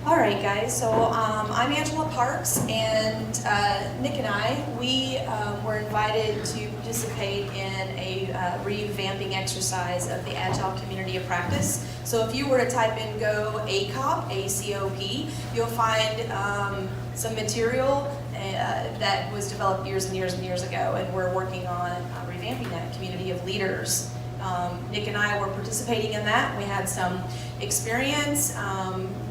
All right, guys, so I'm Angela Parks, and Nick and I, we were invited to participate in a revamping exercise of the Agile community of practice. So if you were to type in Go ACOP, A-C-O-P, you'll find some material that was developed years and years and years ago, and we're working on revamping that community of leaders. Nick and I were participating in that. We had some experience,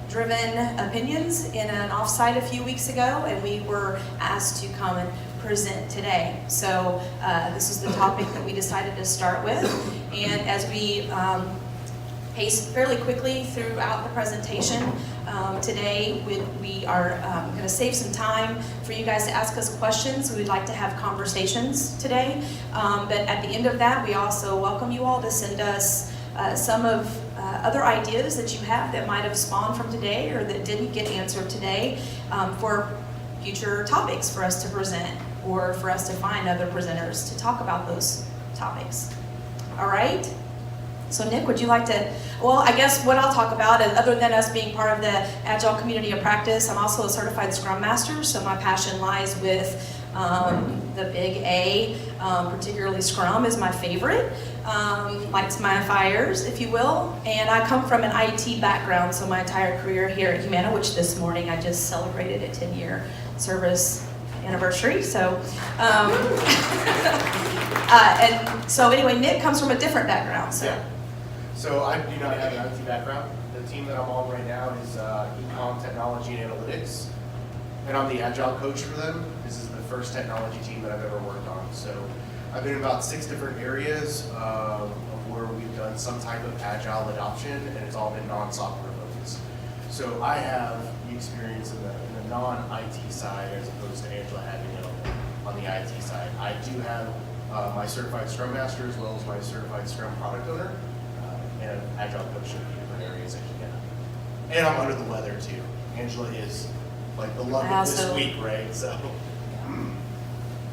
driven opinions in an offsite a few weeks ago, and we were asked to come and present today. So this is the topic that we decided to start with, and as we pace fairly quickly throughout the presentation, today we are going to save some time for you guys to ask us questions. We'd like to have conversations today, but at the end of that, we also welcome you all to send us some of other ideas that you have that might have spawned from today or that didn't get answered today for future topics for us to present or for us to find other presenters to talk about those topics. All right? So Nick, would you like to, well, I guess what I'll talk about, other than us being part of the Agile community of practice, I'm also a certified Scrum Master, so my passion lies with the big A, particularly Scrum is my favorite, lights my fires, if you will, and I come from an IT background, so my entire career here at Humana, which this morning I just celebrated a 10-year service anniversary, so, and so anyway, Nick comes from a different background, so. Yeah. So I do not have an IT background. The team that I'm on right now is Econ Technology and Analytics, and I'm the Agile coach for them. This is the first technology team that I've ever worked on. So I've been in about 6 different areas of where we've done some type of Agile adoption, and it's all been non-software focused. So I have the experience in the non-IT side as opposed to Angela having it on the IT side. I do have my certified Scrum Master as well as my certified Scrum Product Owner, and an Agile coach in different areas at Humana. And I'm under the weather too. Angela is like the love of this week, right? So.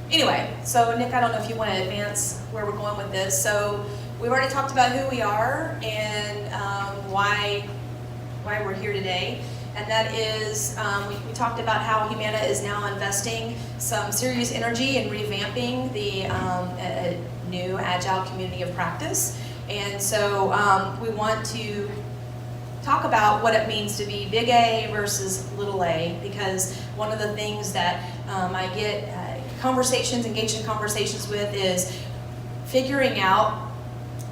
Anyway, so Nick, I don't know if you want to advance where we're going with this. So we've already talked about who we are and why we're here today. And that is, we talked about how Humana is now investing some serious energy in revamping the new Agile community of practice. And so we want to talk about what it means to be big A versus little a, because one of the things that I get engaged in conversations with is figuring out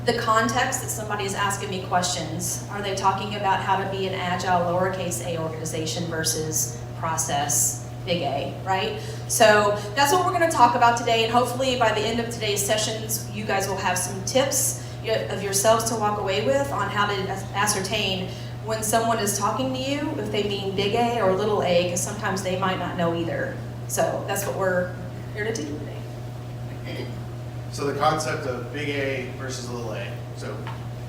the context that somebody is asking me questions. Are they talking about how to be an Agile lowercase a organization versus process big A, right? So that's what we're going to talk about today, and hopefully by the end of today's sessions, you guys will have some tips of yourselves to walk away with on how to ascertain when someone is talking to you, if they mean big A or little a, because sometimes they might not know either. So that's what we're here to do today. So the concept of big A versus little a. So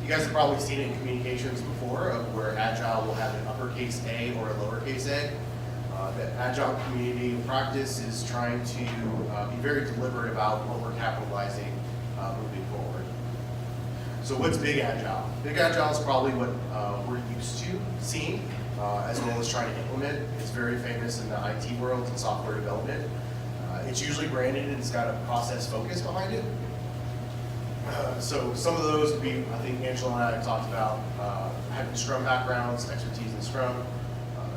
you guys have probably seen it in communications before, of where Agile will have an uppercase A or a lowercase a. The Agile community of practice is trying to be very deliberate about what we're capitalizing moving forward. So what's big Agile? Big Agile is probably what we're used to seeing, as well as trying to implement. It's very famous in the IT world and software development. It's usually branded and it's got a process focus behind it. So some of those would be, I think Angela and I talked about having Scrum backgrounds, expertise in Scrum.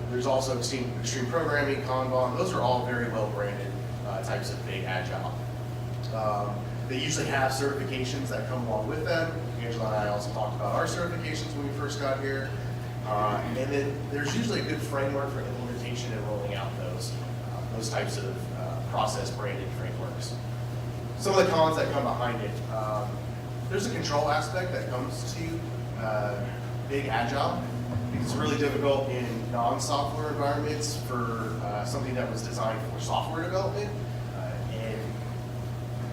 There's also extreme programming, Kanban. Those are all very well branded types of big Agile. They usually have certifications that come along with them. Angela and I also talked about our certifications when we first got here. And then there's usually a good framework for implementation and rolling out those types of process branded frameworks. Some of the cons that come behind it, there's a control aspect that comes to big Agile. It's really difficult in non-software environments for something that was designed for software development. And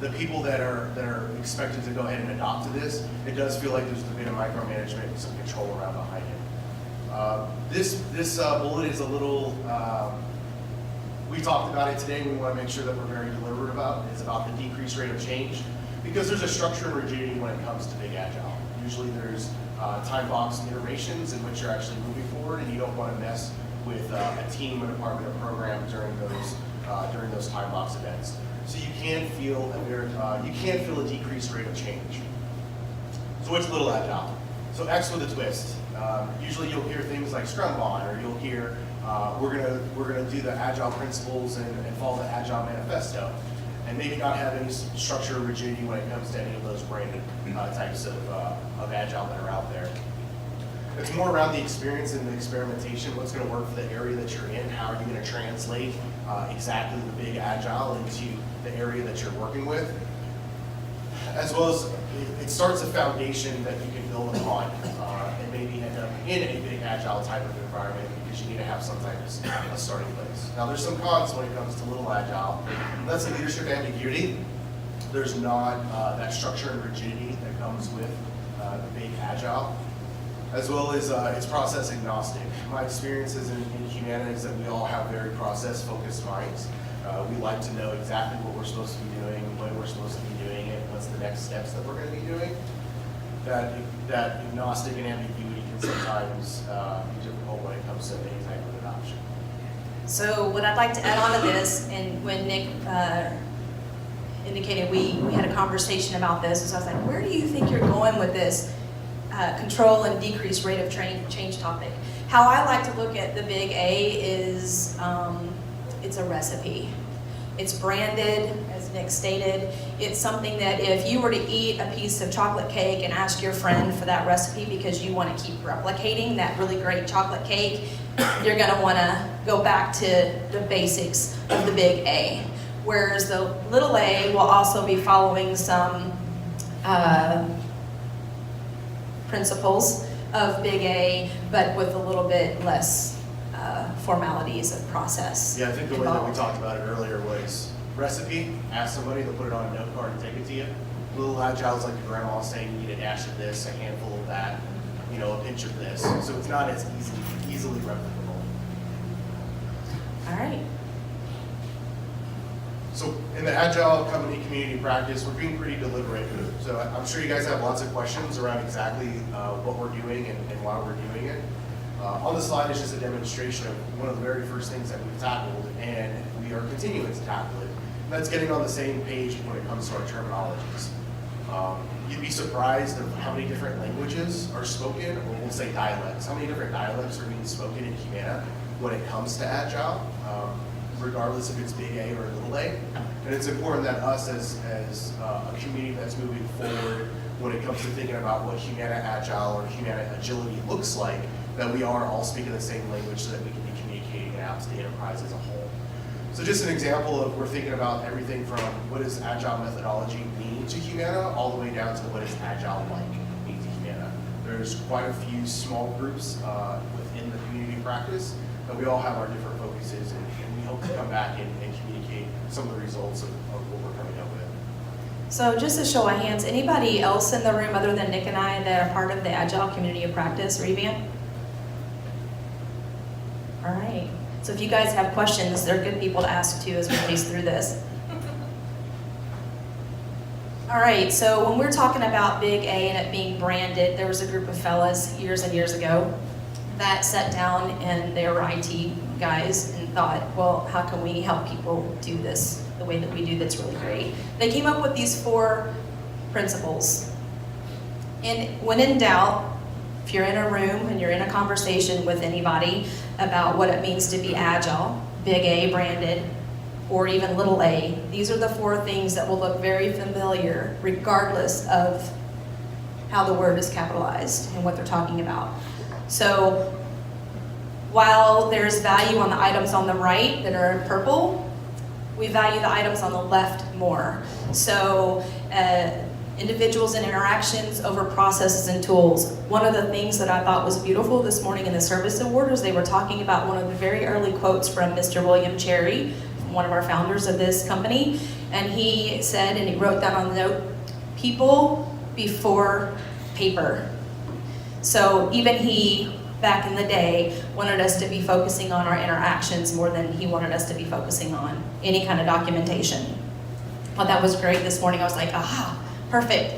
the people that are expected to go ahead and adopt to this, it does feel like there's a bit of micromanagement and some control around behind it. This bullet is a little, we talked about it today. We want to make sure that we're very deliberate about it. It's about the decreased rate of change, because there's a structure and rigidity when it comes to big Agile. Usually there's time box iterations in which you're actually moving forward, and you don't want to mess with a team, a department, a program during those time box events. So you can feel a decreased rate of change. So what's little agile? So X with a twist. Usually you'll hear things like Scrum Bond, or you'll hear we're gonna do the agile principles and follow the agile manifesto, and maybe not have any structure or rigidity when it comes to any of those branded types of agile that are out there. It's more around the experience and the experimentation, what's going to work for the area that you're in, how are you going to translate exactly the big agile into the area that you're working with, as well as it starts a foundation that you can build upon and maybe end up in a big agile type of environment, because you need to have some type of starting place. Now there's some cons when it comes to little agile. That's the leadership ambiguity. There's not that structure and rigidity that comes with the big agile, as well as it's process agnostic. My experiences in Humana is that we all have very process-focused minds. We like to know exactly what we're supposed to be doing, when we're supposed to be doing it, what's the next steps that we're going to be doing. That agnostic and ambiguity can sometimes be difficult when it comes to any type of adoption. So what I'd like to add on to this, and when Nick indicated we had a conversation about this, is I was like, where do you think you're going with this control and decreased rate of change topic? How I like to look at the big A is it's a recipe. It's branded, as Nick stated. It's something that if you were to eat a piece of chocolate cake and ask your friend for that recipe because you want to keep replicating that really great chocolate cake, you're going to want to go back to the basics of the big A. Whereas the little a will also be following some principles of big A, but with a little bit less formalities of process. Yeah, I think the way that we talked about it earlier was recipe, ask somebody, they'll put it on a note card and take it to you. Little agile is like your grandma saying you need a dash of this, a handful of that, a pinch of this. So it's not as easily replicable. All right. So in the Agile company community practice, we're being pretty deliberate. So I'm sure you guys have lots of questions around exactly what we're doing and why we're doing it. On the slide is just a demonstration of one of the very first things that we've tackled, and we are continuing to tackle it. And that's getting on the same page when it comes to our terminologies. You'd be surprised of how many different languages are spoken, or we'll say dialects. How many different dialects are being spoken in Humana when it comes to Agile, regardless if it's big A or little a. And it's important that us as a community that's moving forward when it comes to thinking about what Humana Agile or Humana Agility looks like, that we are all speaking the same language so that we can be communicating it out to the enterprise as a whole. So just an example of, we're thinking about everything from what does Agile methodology mean to Humana, all the way down to what does Agile-like mean to Humana. There's quite a few small groups within the community practice, but we all have our different focuses, and we hope to come back and communicate some of the results of what we're coming up with. So just a show of hands, anybody else in the room other than Nick and I that are part of the Agile community of practice revamp? All right. So if you guys have questions, they're good people to ask too as we pace through this. All right, so when we're talking about big A and it being branded, there was a group of fellas years and years ago that sat down, and they were IT guys, and thought, well, how can we help people do this the way that we do that's really great? They came up with these 4 principles. And when in doubt, if you're in a room and you're in a conversation with anybody about what it means to be agile, big A branded, or even little a, these are the 4 things that will look very familiar regardless of how the word is capitalized and what they're talking about. So while there's value on the items on the right that are in purple, we value the items on the left more. So individuals and interactions over processes and tools. One of the things that I thought was beautiful this morning in the service award was they were talking about one of the very early quotes from Mr. William Cherry, one of our founders of this company, and he said, and he wrote down on the note, people before paper. So even he, back in the day, wanted us to be focusing on our interactions more than he wanted us to be focusing on any kind of documentation. Well, that was great this morning. I was like, aha, perfect.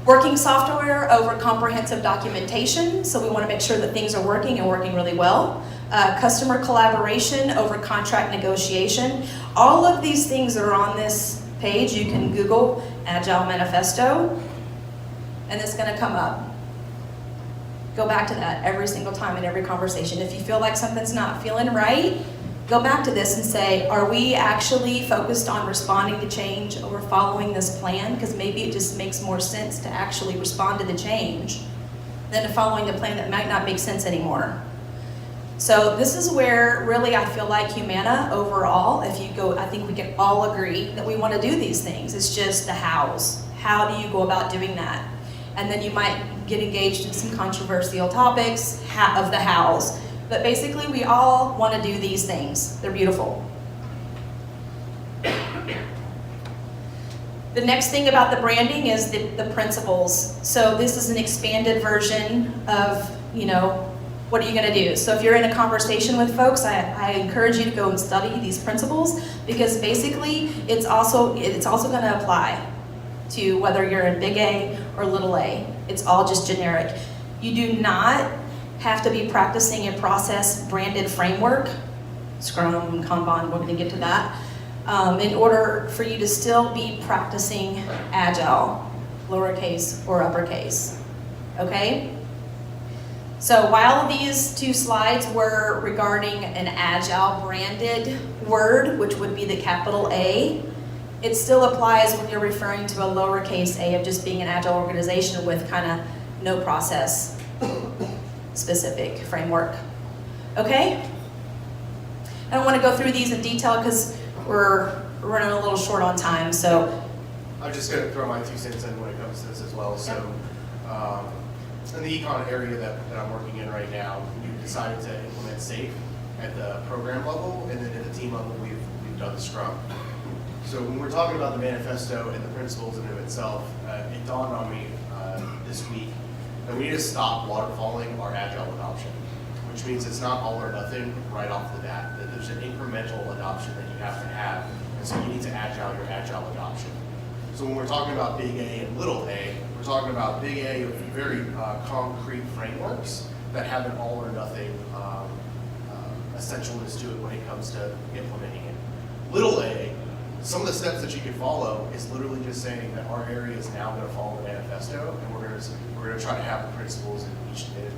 Working software over comprehensive documentation, so we want to make sure that things are working and working really well, customer collaboration over contract negotiation. All of these things that are on this page, you can Google Agile Manifesto, and it's gonna come up. Go back to that every single time in every conversation. If you feel like something's not feeling right, go back to this and say, are we actually focused on responding to change or following this plan? Because maybe it just makes more sense to actually respond to the change than to following the plan that might not make sense anymore. So this is where really I feel like Humana overall, if you go, I think we can all agree that we want to do these things. It's just the hows. How do you go about doing that? And then you might get engaged in some controversial topics of the hows. But basically we all want to do these things. They're beautiful. The next thing about the branding is the principles. So this is an expanded version of, what are you going to do? So if you're in a conversation with folks, I encourage you to go and study these principles, because basically it's also going to apply to whether you're in big A or little a. It's all just generic. You do not have to be practicing a process branded framework, Scrum, Kanban, we're going to get to that, in order for you to still be practicing Agile, lowercase or uppercase, okay? So while these two slides were regarding an Agile branded word, which would be the capital A, it still applies when you're referring to a lowercase a of just being an Agile organization with kind of no process specific framework, okay? I don't want to go through these in detail because we're running a little short on time, so. I'm just going to throw my 2 cents in when it comes to this as well. So, in the econ area that I'm working in right now, we've decided to implement SAFe at the program level, and then at the team level, we've done the Scrum. So when we're talking about the manifesto and the principles in and of itself, it dawned on me this week that we need to stop waterfalling our Agile adoption, which means it's not all or nothing right off the bat, that there's an incremental adoption that you have to have, and so you need to Agile your Agile adoption. So when we're talking about big A and little a, we're talking about big A with very concrete frameworks that have an all or nothing essentialness to it when it comes to implementing it. Little a, some of the steps that you can follow is literally just saying that our area is now going to follow the manifesto, and we're going to try to have the principles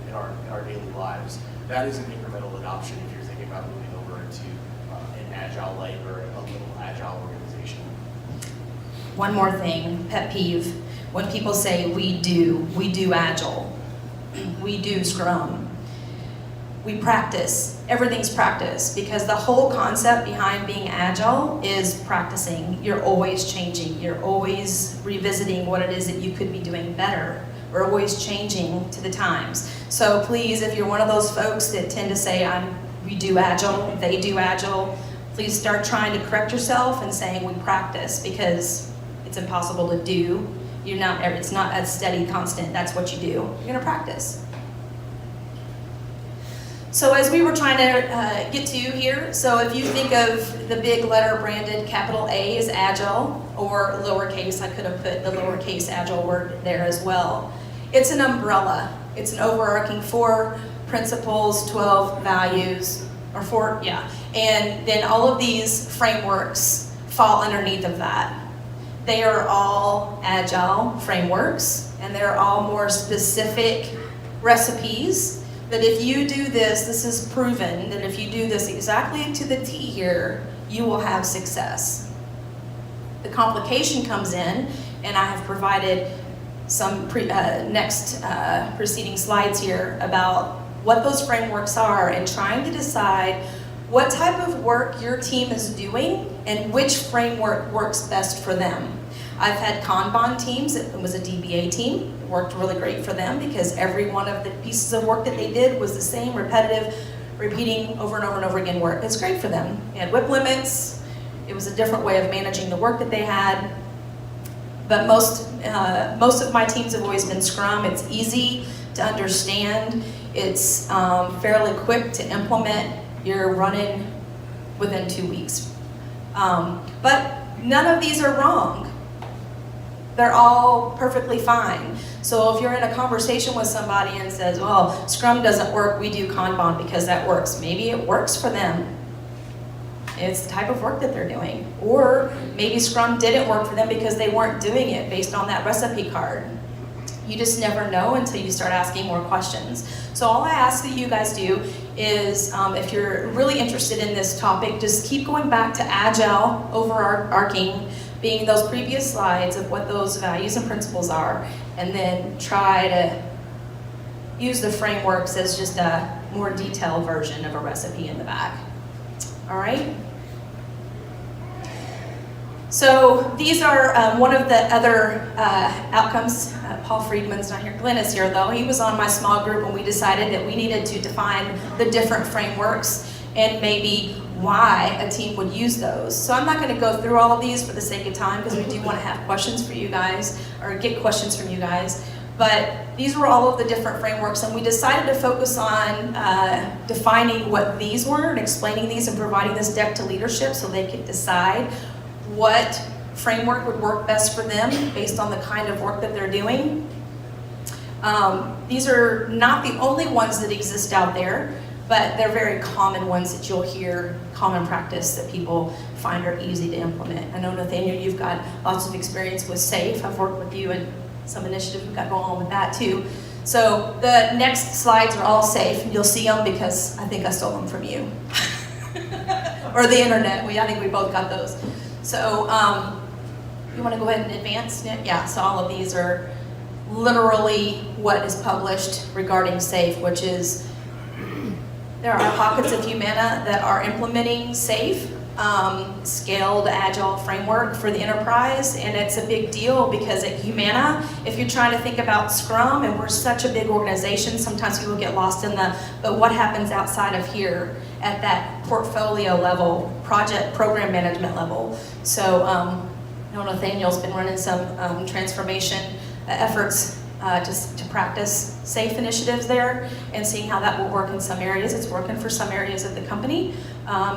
in our daily lives. That is an incremental adoption if you're thinking about moving over into an Agile light or a little Agile organization. One more thing, pet peeve. When people say we do Agile, we do Scrum, we practice, everything's practice, because the whole concept behind being Agile is practicing. You're always changing, you're always revisiting what it is that you could be doing better. We're always changing to the times. So please, if you're one of those folks that tend to say, we do Agile, they do Agile, please start trying to correct yourself and saying we practice, because it's impossible to do. It's not a steady constant, that's what you do. You're gonna practice. So as we were trying to get to here, so if you think of the big letter branded capital A as Agile, or lowercase, I could have put the lowercase Agile word there as well. It's an umbrella. It's an overarching 4 principles, 12 values, or 4, and then all of these frameworks fall underneath of that. They are all Agile frameworks, and they're all more specific recipes that if you do this is proven, that if you do this exactly to the T here, you will have success. The complication comes in, and I have provided some preceding slides here about what those frameworks are, and trying to decide what type of work your team is doing and which framework works best for them. I've had Kanban teams, it was a DBA team, it worked really great for them because every one of the pieces of work that they did was the same, repetitive, repeating over and over and over again work. It's great for them. They had WIP limits, it was a different way of managing the work that they had. But most of my teams have always been Scrum. It's easy to understand, it's fairly quick to implement, you're running within 2 weeks. But none of these are wrong. They're all perfectly fine. So if you're in a conversation with somebody and says, well, Scrum doesn't work, we do Kanban because that works. Maybe it works for them. It's the type of work that they're doing. Or maybe Scrum didn't work for them because they weren't doing it based on that recipe card. You just never know until you start asking more questions. So all I ask that you guys do is, if you're really interested in this topic, just keep going back to Agile overarching, being those previous slides of what those values and principles are, and then try to use the frameworks as just a more detailed version of a recipe in the back. All right? So these are one of the other outcomes. Paul Friedman's not here. Glenn is here though. He was on my small group when we decided that we needed to define the different frameworks and maybe why a team would use those. So I'm not going to go through all of these for the sake of time because we do want to have questions for you guys or get questions from you guys. But these were all of the different frameworks, and we decided to focus on defining what these were and explaining these and providing this deck to leadership so they could decide what framework would work best for them based on the kind of work that they're doing. These are not the only ones that exist out there, but they're very common ones that you'll hear, common practice that people find are easy to implement. I know, Nathaniel, you've got lots of experience with SAFE. I've worked with you in some initiatives we've got going on with that too. So the next slides are all SAFE. You'll see them because I think I stole them from you. Or the internet. I think we both got those. So you want to go ahead and advance? Yeah, so all of these are literally what is published regarding SAFE, which is there are pockets of Humana that are implementing SAFE, scaled Agile framework for the enterprise, and it's a big deal because at Humana, if you're trying to think about Scrum, and we're such a big organization, sometimes people get lost in but what happens outside of here at that portfolio level, project program management level. So I know Nathaniel's been running some transformation efforts just to practice SAFE initiatives there and seeing how that will work in some areas. It's working for some areas of the company.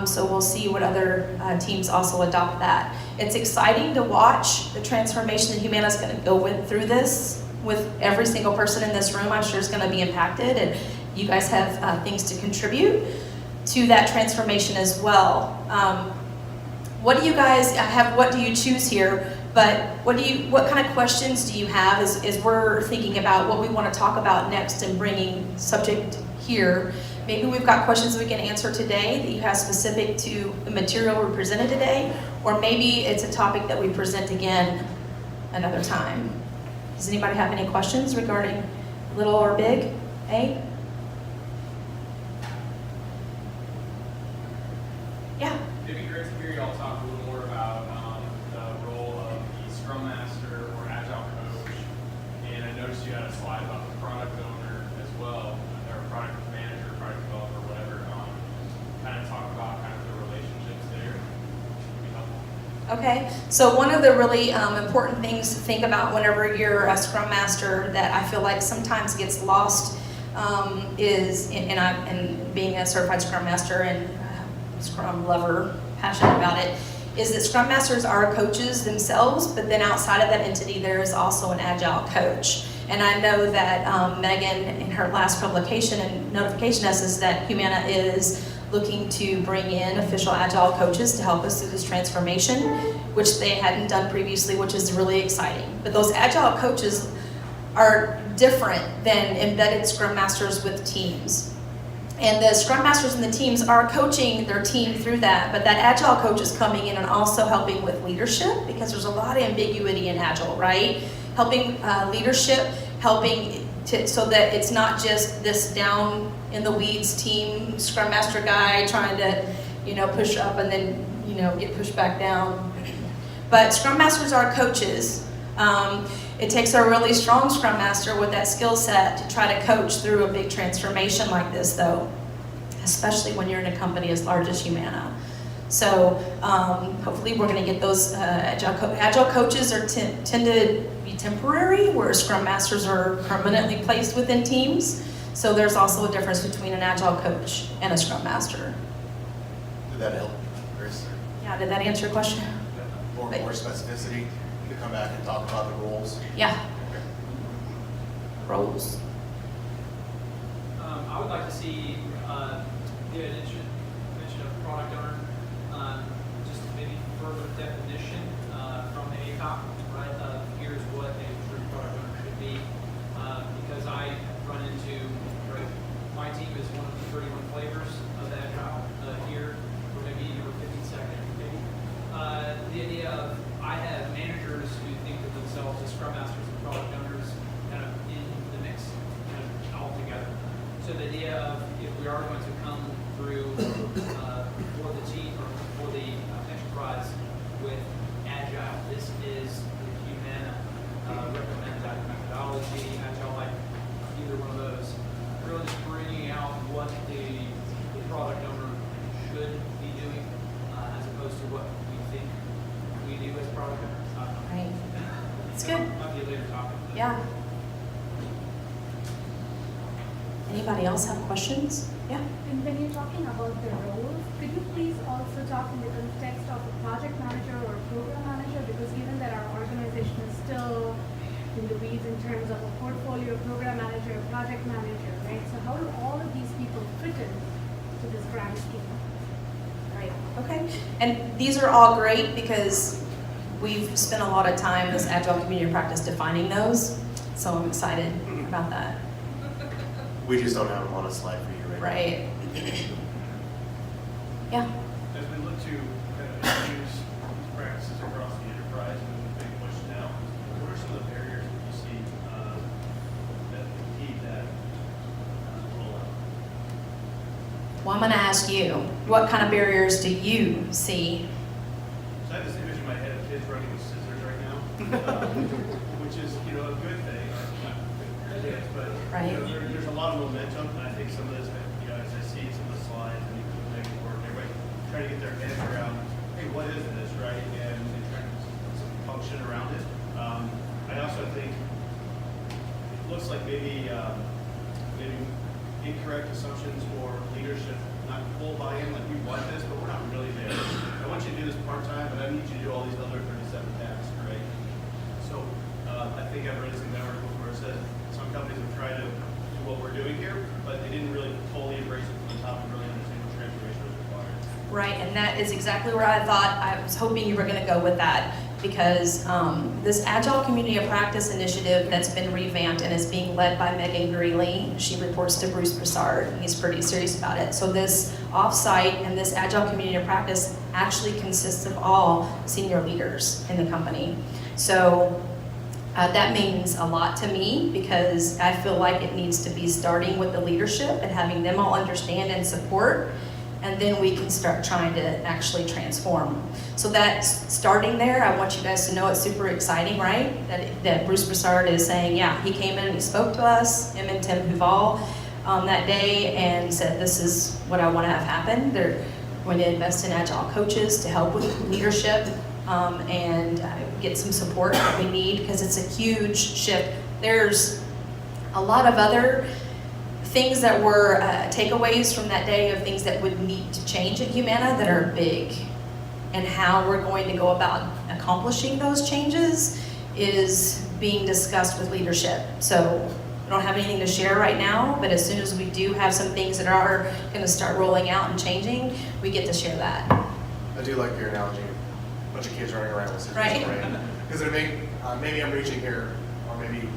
So we'll see what other teams also adopt that. It's exciting to watch the transformation that Humana's going to go through this with every single person in this room. I'm sure is going to be impacted, and you guys have things to contribute to that transformation as well. What do you guys have? What do you choose here? But what kind of questions do you have as we're thinking about what we want to talk about next and bringing subject here? Maybe we've got questions we can answer today that you have specific to the material we presented today, or maybe it's a topic that we present again another time. Does anybody have any questions regarding little or big A? Yeah. It'd be great to hear y'all talk a little more about the role of the Scrum Master or Agile Coach. And I noticed you had a slide about the product owner as well, or product manager, product developer, whatever. Kind of talk about kind of the relationships there. Would be helpful. Okay, so one of the really important things to think about whenever you're a Scrum Master that I feel like sometimes gets lost is, and being a certified Scrum Master and Scrum lover, passionate about it, is that Scrum Masters are coaches themselves, but then outside of that entity there is also an Agile coach. And I know that Megan in her last publication and notification us is that Humana is looking to bring in official Agile coaches to help us through this transformation, which they hadn't done previously, which is really exciting. But those Agile coaches are different than embedded Scrum Masters with teams. And the Scrum Masters and the teams are coaching their team through that, but that Agile coach is coming in and also helping with leadership, because there's a lot of ambiguity in Agile, right? Helping leadership, helping so that it's not just this down in the weeds team Scrum Master guy trying to, push up and then, get pushed back down. But Scrum Masters are coaches. It takes a really strong Scrum Master with that skill set to try to coach through a big transformation like this, though, especially when you're in a company as large as Humana. So hopefully we're going to get those Agile coaches tend to be temporary, where Scrum Masters are permanently placed within teams. So there's also a difference between an Agile coach and a Scrum Master. Did that help, Chris? Yeah, did that answer your question? More specificity? to come back and talk about the roles? Yeah. Roles. I would like to see the mention of product owner, just maybe further definition from the ACOP, right? Here's what a true product owner should be, because I run into, right, my team is one of the 31 flavors of the Agile here, or maybe over 52nd, maybe. The idea of, I have managers who think of themselves as Scrum Masters and product owners kind of in the mix, kind of all together. So the idea of, if we are going to come through for the team or for the enterprise with Agile, this is the Humana recommends that methodology, Agile, like either one of those. Really just bringing out what the product owner should be doing as opposed to what we think we do as product owners. Right. It's good. Might be a later topic. Yeah. Anybody else have questions? Yeah. And when you're talking about the roles, could you please also talk in the context of a project manager or a program manager? Because given that our organization is still in the weeds in terms of a portfolio, program manager, project manager, right? So how do all of these people fit in to this grand scheme? Right. Okay. And these are all great because we've spent a lot of time as Agile Community Practice defining those. So I'm excited about that. We just don't have them on a slide for you right now. Right. Yeah. As we look to kind of introduce practices across the enterprise and the big push now, what are some of the barriers that you see that impede that rollout? Well, I'm going to ask you, what kind of barriers do you see? So I have this image in my head of kids running with scissors right now, which is, you know, a good thing. Not good kids, but Right. you know, there's a lot of momentum, and I think some of this, you know, as I see some of the slides and you make it work, everybody trying to get their heads around, hey, what is this, right? And trying to put some function around it. I also think it looks like maybe incorrect assumptions or leadership, not full buy-in, like we want this, but we're not really there. I want you to do this part-time, but I need you to do all these other 37 tasks, right? So I think I've read some article where it says some companies have tried to do what we're doing here, but they didn't really fully embrace it from the top and really understand what transformation was required. Right, and that is exactly where I thought, I was hoping you were going to go with that, because this Agile Community of Practice initiative that's been revamped and is being led by Megan Greeley, she reports to Bruce Broussard, and he's pretty serious about it. So this offsite and this Agile Community of Practice actually consists of all senior leaders in the company. So that means a lot to me, because I feel like it needs to be starting with the leadership and having them all understand and support, and then we can start trying to actually transform. So that's starting there. I want you guys to know it's super exciting, right? That Bruce Broussard is saying, yeah, he came in and he spoke to us, him and Tim Huval, that day, and said, this is what I want to have happen. They're going to invest in Agile coaches to help with leadership and get some support that we need, because it's a huge shift. There's a lot of other things that were takeaways from that day of things that would need to change at Humana that are big. And how we're going to go about accomplishing those changes is being discussed with leadership. So I don't have anything to share right now, but as soon as we do have some things that are going to start rolling out and changing, we get to share that. I do like your analogy, a bunch of kids running around with scissors, Right. Because maybe I'm reaching here, or maybe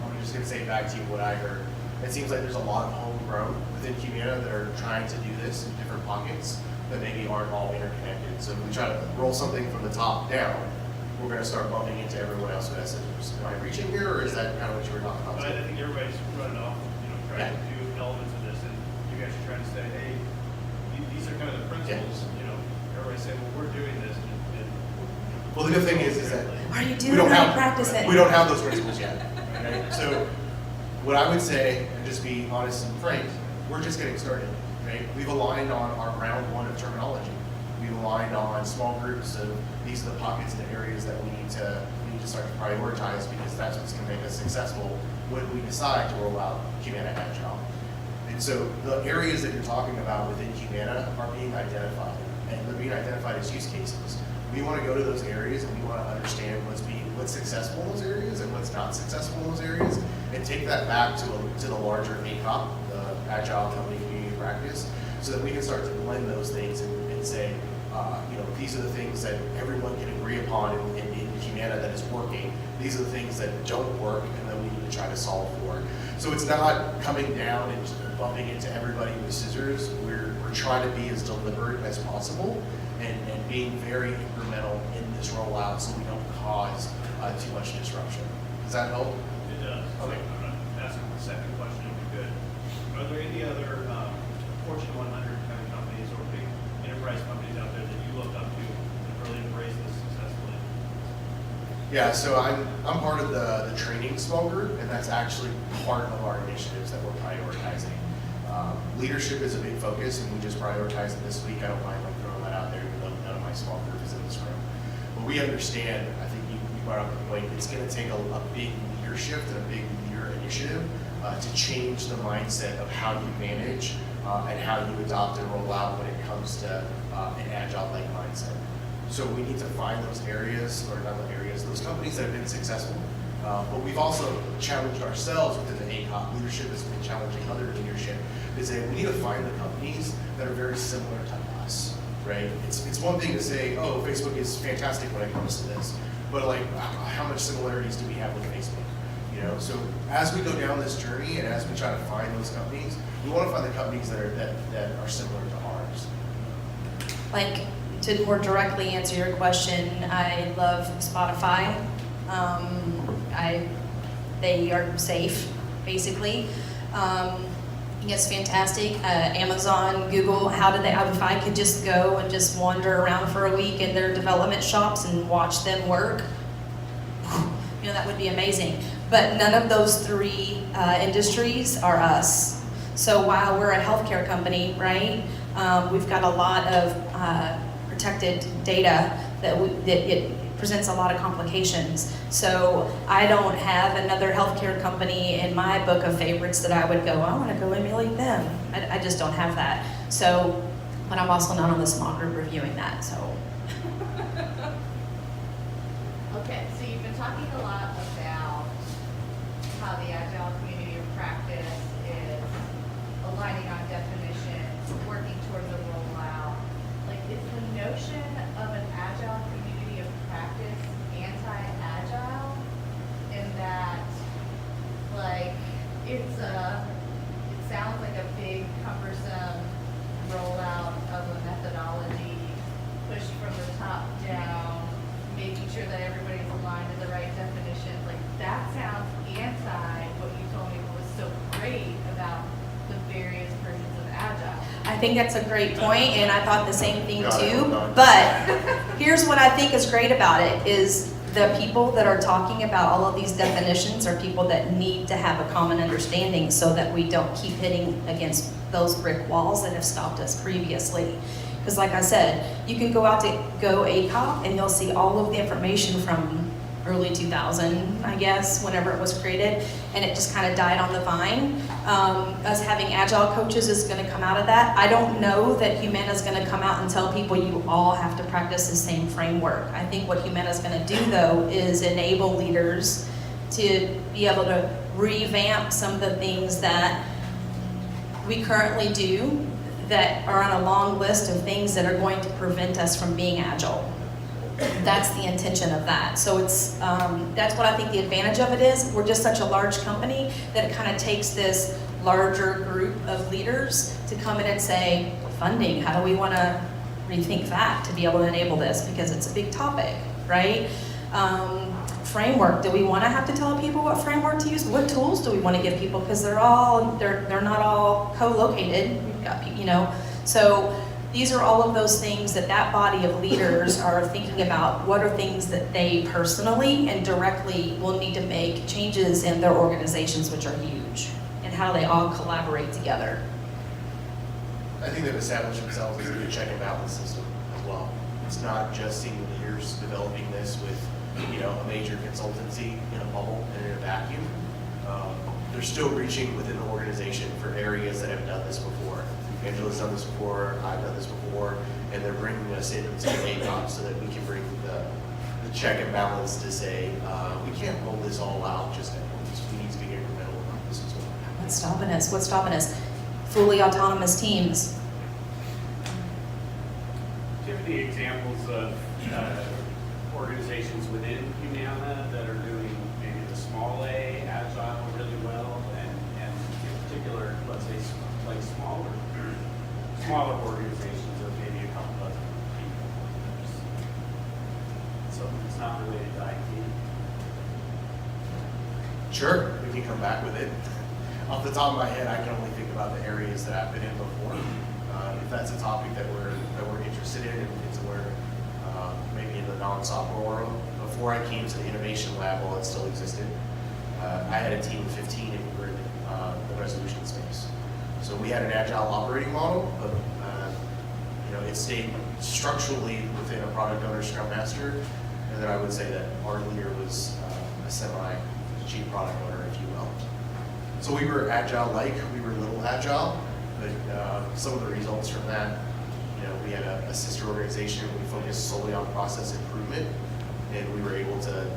I'm just going to say back to you what I heard. It seems like there's a lot of homegrown within Humana that are trying to do this in different pockets that maybe aren't all interconnected. So if we try to roll something from the top down, we're going to start bumping into everyone else who has scissors. Am I reaching here, or is that kind of what you were talking about? I think everybody's running off, you know, trying to do elements of this, and you guys are trying to say, hey, these are kind of the principles, you know, everybody's saying, well, we're doing this. Well, the good thing is that What are you we doing don't when you have practice it? we don't have those principles yet. Right? So what I would say, and just be honest and frank, we're just getting started. Right? We've aligned on our round one of terminology. We've aligned on small groups of these are the pockets and the areas that we need to start to prioritize, because that's what's going to make us successful when we decide to roll out Humana Agile. And so the areas that you're talking about within Humana are being identified, and they're being identified as use cases. We want to go to those areas and we want to understand what's successful in those areas and what's not successful in those areas, and take that back to the larger ACOP, the Agile Company Community Practice, so that we can start to blend those things and say, these are the things that everyone can agree upon in Humana that is working. These are the things that don't work, and then we need to try to solve for. So it's not coming down and just bumping into everybody with scissors. We're trying to be as deliberate as possible and being very incremental in this rollout so we don't cause too much disruption. Does that help? It does. Okay. I'm going to ask the second question if we could. Are there any other Fortune 100 kind of companies or big enterprise companies out there that you look up to and really embrace this successfully? Yeah, so I'm part of the training small group, and that's actually part of our initiatives that we're prioritizing. Leadership is a big focus, and we just prioritized it this week. I don't mind throwing that out there, even though none of my small group is in this room. But we understand, I think you brought up the point, it's going to take a big leader shift and a big leader initiative to change the mindset of how you manage and how you adopt and roll out when it comes to an agile-like mindset. So we need to find those areas, or not the areas, those companies that have been successful. But we've also challenged ourselves within the ACOP. Leadership has been challenging other leadership to say we need to find the companies that are very similar to us, right? It's one thing to say, oh, Facebook is fantastic when it comes to this, but like, how much similarities do we have with Facebook? So as we go down this journey and as we try to find those companies, we want to find the companies that are similar to ours. Like, to more directly answer your question, I love Spotify. They are safe, basically. It's fantastic. Amazon, Google, if I could just go and just wander around for a week in their development shops and watch them work, that would be amazing. But none of those three industries are us. So while we're a healthcare company, right, we've got a lot of protected data that it presents a lot of complications. So I don't have another healthcare company in my book of favorites that I would go, I want to go emulate them. I just don't have that. So, but I'm also not on the small group reviewing that, so. Okay, so you've been talking a lot about how the Agile community of practice is aligning on definitions, working towards a rollout. Like, is the notion of an Agile community of practice anti-Agile in that, like, it sounds like a big, cumbersome rollout of a methodology pushed from the top down, making sure that everybody's aligned to the right definitions. Like, that sounds anti what you told me was so great about the various versions of Agile. I think that's a great point, and I thought the same thing too. But here's what I think is great about it is the people that are talking about all of these definitions are people that need to have a common understanding so that we don't keep hitting against those brick walls that have stopped us previously. Because like I said, you can go out to ACOP and you'll see all of the information from early 2000, I guess, whenever it was created, and it just kind of died on the vine. Us having Agile coaches is going to come out of that. I don't know that Humana is going to come out and tell people you all have to practice the same framework. I think what Humana is going to do, though, is enable leaders to be able to revamp some of the things that we currently do that are on a long list of things that are going to prevent us from being agile. That's the intention of that. So it's that's what I think the advantage of it is. We're just such a large company that it kind of takes this larger group of leaders to come in and say, funding, how do we want to rethink that to be able to enable this? Because it's a big topic, right? Framework, do we want to have to tell people what framework to use? What tools do we want to give people? Because they're not all co-located. We've got, so these are all of those things that body of leaders are thinking about. What are things that they personally and directly will need to make changes in their organizations, which are huge, and how they all collaborate together. I think they've established themselves as a good check and balance system as well. It's not just senior leaders developing this with a major consultancy in a bubble and in a vacuum. They're still reaching within the organization for areas that have done this before. Angela's done this before, I've done this before, and they're bringing us into the ACOP so that we can bring check and balance to say, we can't roll this all out just at once. We need to be incremental about this as well. What's stopping us? What's stopping us? Fully autonomous teams. Do you have any examples of organizations within Humana that are doing maybe the small A Agile really well, and in particular, let's say like smaller organizations of maybe a couple dozen people? Something that's not related to IT. Sure, we can come back with it. Off the top of my head, I can only think about the areas that I've been in before. If that's a topic that we're interested in, and it's where maybe in the non-software world. Before I came to the innovation lab, while it still existed, I had a team of 15, and we were in the resolution space. So we had an agile operating model, but it stayed structurally within a product owner, Scrum Master, and then I would say that our leader was a semi-chief product owner, if you will. So we were agile-like, we were a little agile, but some of the results from that, we had a sister organization, we focused solely on process improvement, and we were able to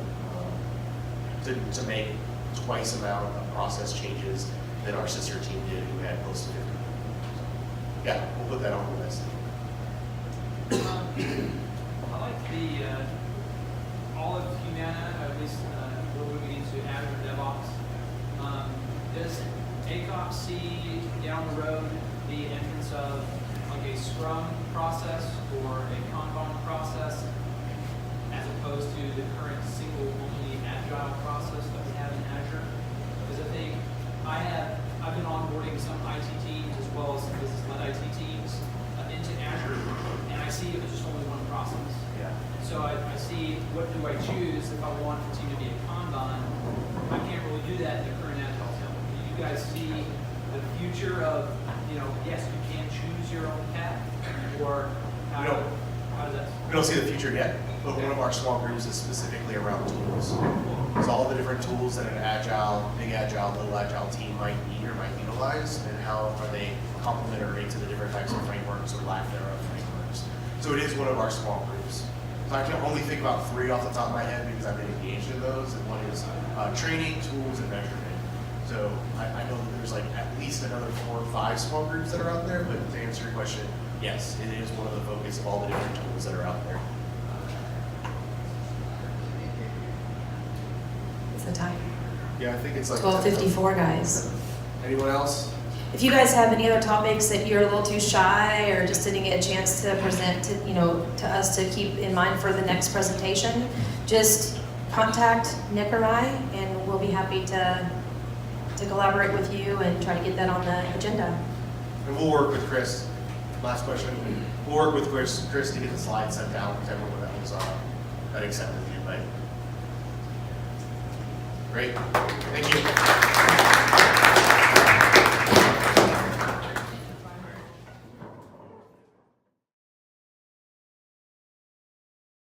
make twice amount of process changes than our sister team did, who had close to 50. Yeah, we'll put that on the list. I like all of Humana, at least we're moving into Azure DevOps. Does ACOP see down the road the entrance of like a Scrum process or a Kanban process as opposed to the current single-only Agile process that we have in Azure? Because I think I've been onboarding some IT teams as well as some business-led IT teams into Azure, and I see it was just only one process. Yeah. And so I see, what do I choose if I want the team to be a Kanban? I can't really do that in the current Agile template. Do you guys see the future of, yes, you can choose your own path, or how does that? We don't see the future yet, but one of our small groups is specifically around tools. So all the different tools that an agile, big agile, little agile team might need or might utilize, and how are they complementary to the different types of frameworks or lack thereof frameworks. So it is one of our small groups. So I can only think about 3 off the top of my head because I've been engaged in those, and one is training, tools, and measurement. So I know that there's like at least another 4 or 5 small groups that are out there, but to answer your question, yes, it is one of the focus of all the different tools that are out there. It's the time. Yeah, I think it's like 12:54, guys. Anyone else? If you guys have any other topics that you're a little too shy or just didn't get a chance to present to us to keep in mind for the next presentation, just contact Nick or I, and we'll be happy to collaborate with you and try to get that on the agenda. And we'll work with Chris. Last question. We'll work with Chris to get the slides sent out because everyone that was that accepted the invite. Great. Thank you.